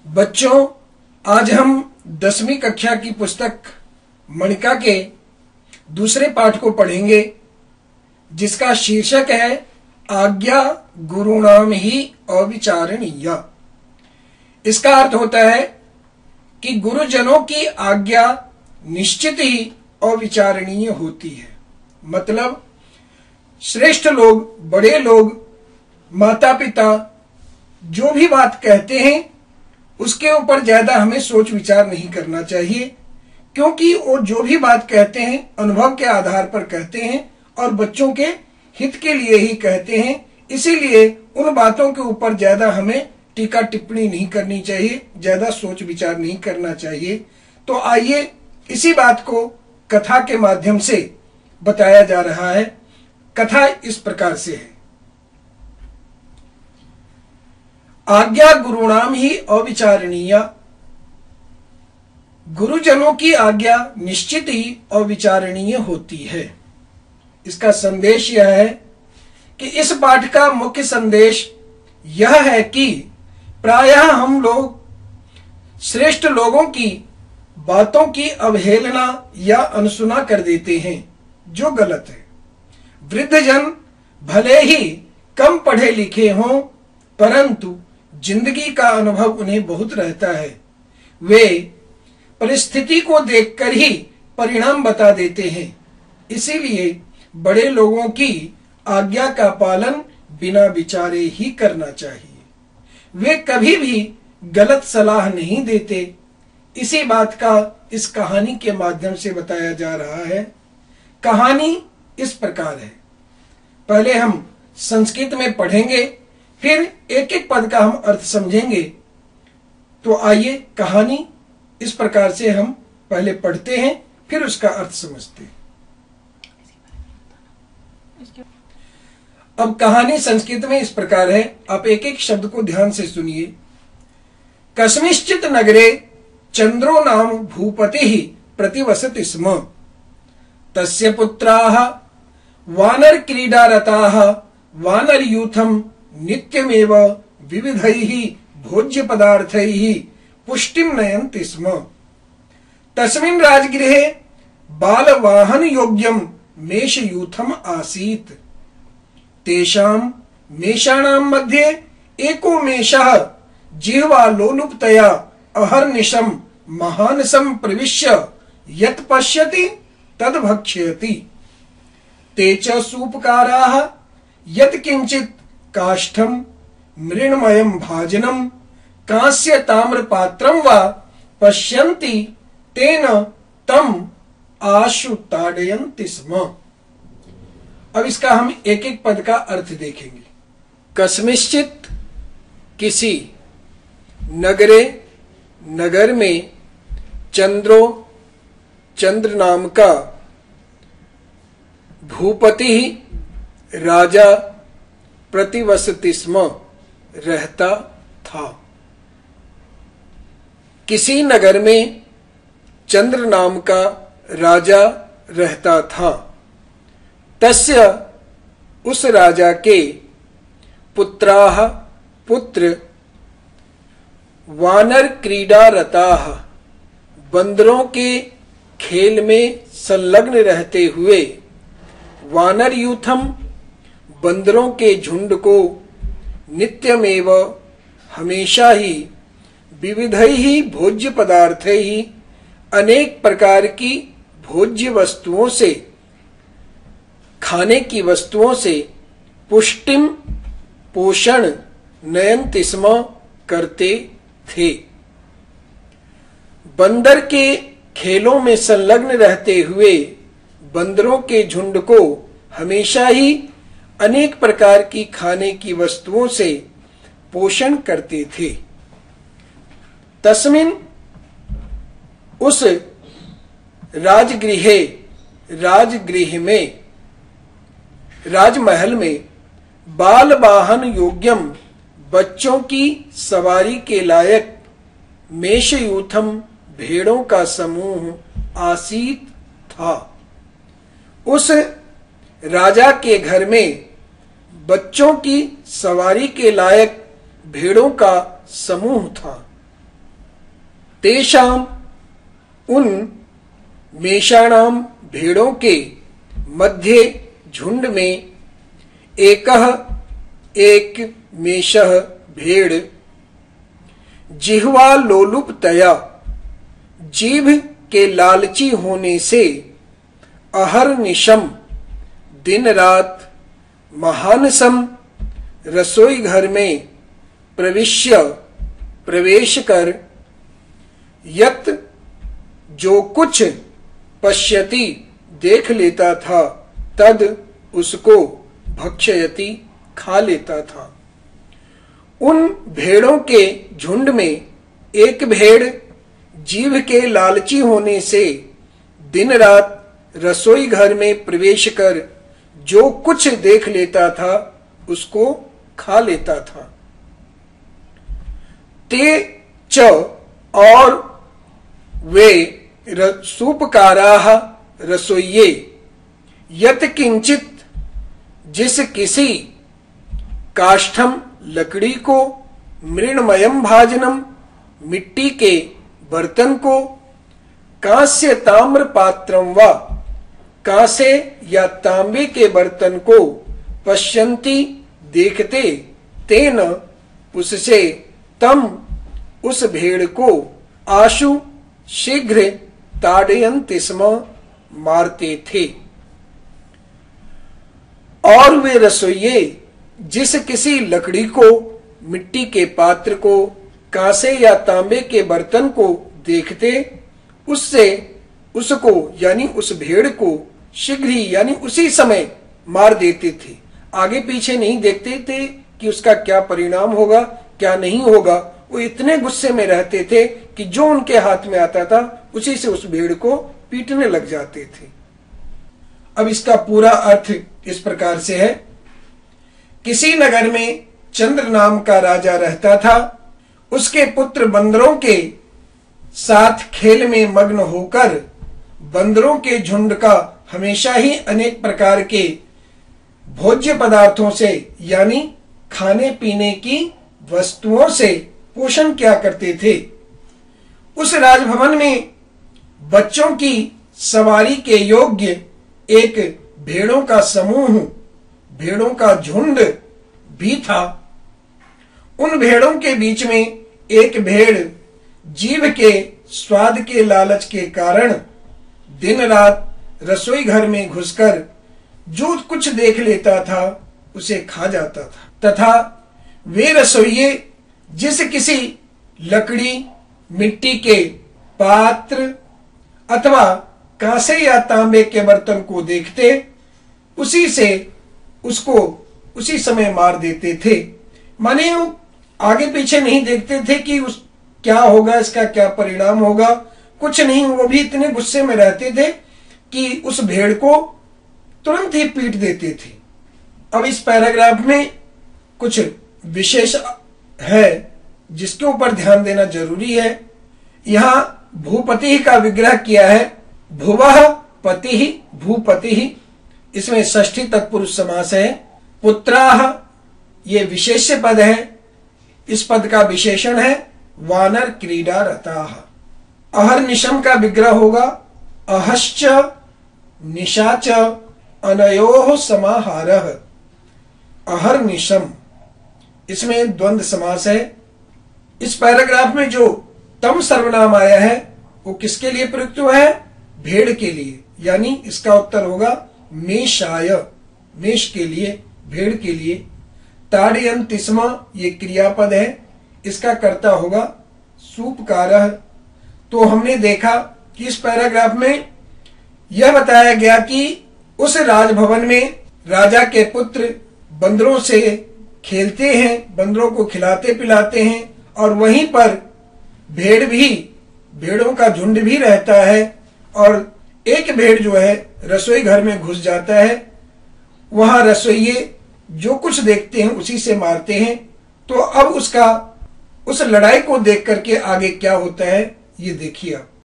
बच्चों, आज हम 10वीं कक्षा की पुस्तक मणिका के दूसरे पाठ को पढ़ेंगे, जिसका शीर्षक है आज्ञा गुरुणाम ही अविचारणीय। इसका अर्थ होता है कि गुरुजनों की आज्ञा निश्चित ही अविचारणीय होती है। मतलब श्रेष्ठ लोग, बड़े लोग, माता पिता जो भी बात कहते हैं उसके ऊपर ज्यादा हमें सोच विचार नहीं करना चाहिए, क्योंकि वो जो भी बात कहते हैं अनुभव के आधार पर कहते हैं और बच्चों के हित के लिए ही कहते हैं। इसीलिए उन बातों के ऊपर ज्यादा हमें टीका टिप्पणी नहीं करनी चाहिए, ज्यादा सोच विचार नहीं करना चाहिए। तो आइए इसी बात को कथा के माध्यम से बताया जा रहा है। कथा इस प्रकार से है। आज्ञा गुरुणाम ही अविचारणीय। गुरुजनों की आज्ञा निश्चित ही अविचारणीय होती है। इसका संदेश यह है कि इस पाठ का मुख्य संदेश यह है कि प्रायः हम लोग श्रेष्ठ लोगों की बातों की अवहेलना या अनसुना कर देते हैं, जो गलत है। वृद्धजन भले ही कम पढ़े लिखे हों, परंतु जिंदगी का अनुभव उन्हें बहुत रहता है। वे परिस्थिति को देखकर ही परिणाम बता देते हैं। इसीलिए बड़े लोगों की आज्ञा का पालन बिना विचारे ही करना चाहिए। वे कभी भी गलत सलाह नहीं देते। इसी बात का इस कहानी के माध्यम से बताया जा रहा है। कहानी इस प्रकार है। पहले हम संस्कृत में पढ़ेंगे, फिर एक एक पद का हम अर्थ समझेंगे। तो आइए कहानी इस प्रकार से हम पहले पढ़ते हैं, फिर उसका अर्थ समझते हैं। अब कहानी संस्कृत में इस प्रकार है, आप एक एक शब्द को ध्यान से सुनिए। कस्मिंश्चित् नगरे चंद्रो नाम भूपतिः प्रतिवसति स्म। तस्य पुत्राः वानर क्रीडारताः वानरयूथं नित्यमेव विविधैः भोज्य पदार्थैः पुष्टिं नयन्ति स्म। तस्मिन् राजगृहे बालवाहन योग्यं मेषयूथम् आसीत्। तेषां मेषाणां मध्ये एको मेषः जिह्वालोलुपतया अहर्निशं महानसं प्रविश्य यत् पश्यति तद् भक्ष्यति। ते च सूपकाराः यत् किंचित् काष्ठं मृण्मयं भाजनं कांस्य ताम्र पात्रं वा पश्यन्ति तेन तम आशु ताडयन्ति स्म। अब इसका हम एक एक पद का अर्थ देखेंगे। कस्मिंश्चित् किसी, नगरे नगर में, चंद्रो चंद्र नाम का, भूपति राजा, प्रतिवसति स्म रहता था। किसी नगर में चंद्र नाम का राजा रहता था। तस्य उस राजा के पुत्राः पुत्र, वानर क्रीडा रताः बंदरों के खेल में संलग्न रहते हुए, वानर यूथम बंदरों के झुंड को, नित्यमेव हमेशा ही, विविधैः भोज्य पदार्थैः अनेक प्रकार की भोज्य वस्तुओं से, खाने की वस्तुओं से, पुष्टिम पोषण नयन्ति स्म करते थे। बंदर के खेलों में संलग्न रहते हुए बंदरों के झुंड को हमेशा ही अनेक प्रकार की खाने की वस्तुओं से पोषण करते थे। तस्मिन उस राजगृहे, राजगृह में, राजमहल में, बाल वाहन योग्यम बच्चों की सवारी के लायक, मेषयूथम भेड़ों का समूह आसीत था। उस राजा के घर में बच्चों की सवारी के लायक भेड़ों का समूह था। तेषाम उन मेषाणाम भेड़ों के मध्य झुंड में एक मेषः भेड़ जिह्वा लोलुपतया जीभ के लालची होने से अहर्निशम दिन रात महानसम रसोई घर में प्रवेश कर यत जो कुछ पश्यति देख लेता था तद उसको भक्षयति खा लेता था। उन भेड़ों के झुंड में एक भेड़ जीभ के लालची होने से दिन रात रसोई घर में प्रवेश कर जो कुछ देख लेता था उसको खा लेता था। ते च और वे सूपकाराः रसोइये यत किंचित जिस किसी काष्ठम लकड़ी को मृण्मयम भाजनम मिट्टी के बर्तन को कांस्य ताम्र पात्रम व कांसे या तांबे के बर्तन को पश्यन्ति देखते तेन उससे तम उस भेड़ को आशु शीघ्र ताड़यन्ति स्म मारते थे। और वे रसोइये जिस किसी लकड़ी को मिट्टी के पात्र को कांसे या तांबे के बर्तन को देखते उससे उसको यानी उस भेड़ को शीघ्र ही यानी उसी समय मार देते थे। आगे पीछे नहीं देखते थे कि उसका क्या परिणाम होगा क्या नहीं होगा। वो इतने गुस्से में रहते थे कि जो उनके हाथ में आता था उसी से उस भेड़ को पीटने लग जाते थे। अब इसका पूरा अर्थ इस प्रकार से है। किसी नगर में चंद्र नाम का राजा रहता था। उसके पुत्र बंदरों के साथ खेल में मग्न होकर बंदरों के झुंड का हमेशा ही अनेक प्रकार के भोज्य पदार्थों से यानी खाने पीने की वस्तुओं से पोषण किया करते थे। उस राजभवन में बच्चों की सवारी के योग्य एक भेड़ों का समूह भेड़ों का झुंड भी था। उन भेड़ों के बीच में एक भेड़ जीभ के स्वाद के लालच के कारण दिन रात रसोई घर में घुसकर जो कुछ देख लेता था उसे खा जाता था तथा वे रसोइये जिस किसी लकड़ी मिट्टी के पात्र अथवा कांसे या तांबे के बर्तन को देखते उसी से उसको उसी समय मार देते थे। माने आगे पीछे नहीं देखते थे कि उस क्या होगा इसका क्या परिणाम होगा कुछ नहीं। वो भी इतने गुस्से में रहते थे कि उस भेड़ को तुरंत ही पीट देते थे। अब इस पैराग्राफ में कुछ विशेष है जिसके ऊपर ध्यान देना जरूरी है। यहाँ भूपति का विग्रह किया है। भुवः पति भूपति, इसमें षष्ठी तत्पुरुष समास है। पुत्राः ये विशेष्य पद है। इस पद का विशेषण है वानर क्रीडा रताः। अहर्निशम का विग्रह होगा अहश्च निशाच अनयोः समाहारः। अहर्निशम इसमें द्वंद्व समास है। इस पैराग्राफ में जो तम सर्वनाम आया है वो किसके लिए प्रयुक्त हुआ है? भेड़ के लिए, यानी इसका उत्तर होगा मेषाय, मेष के लिए, भेड़ के लिए। ताड़यन्ति स्म ये क्रियापद है, इसका कर्ता होगा सूपकारः। तो हमने देखा कि इस पैराग्राफ में यह बताया गया कि उस राजभवन में राजा के पुत्र बंदरों से खेलते हैं, बंदरों को खिलाते पिलाते हैं और वहीं पर भेड़ भी, भेड़ों का झुंड भी रहता है और एक भेड़ जो है रसोई घर में घुस जाता है। वहां रसोइये जो कुछ देखते हैं उसी से मारते हैं। तो अब उस लड़ाई को देख करके आगे क्या होता है ये देखिए आप।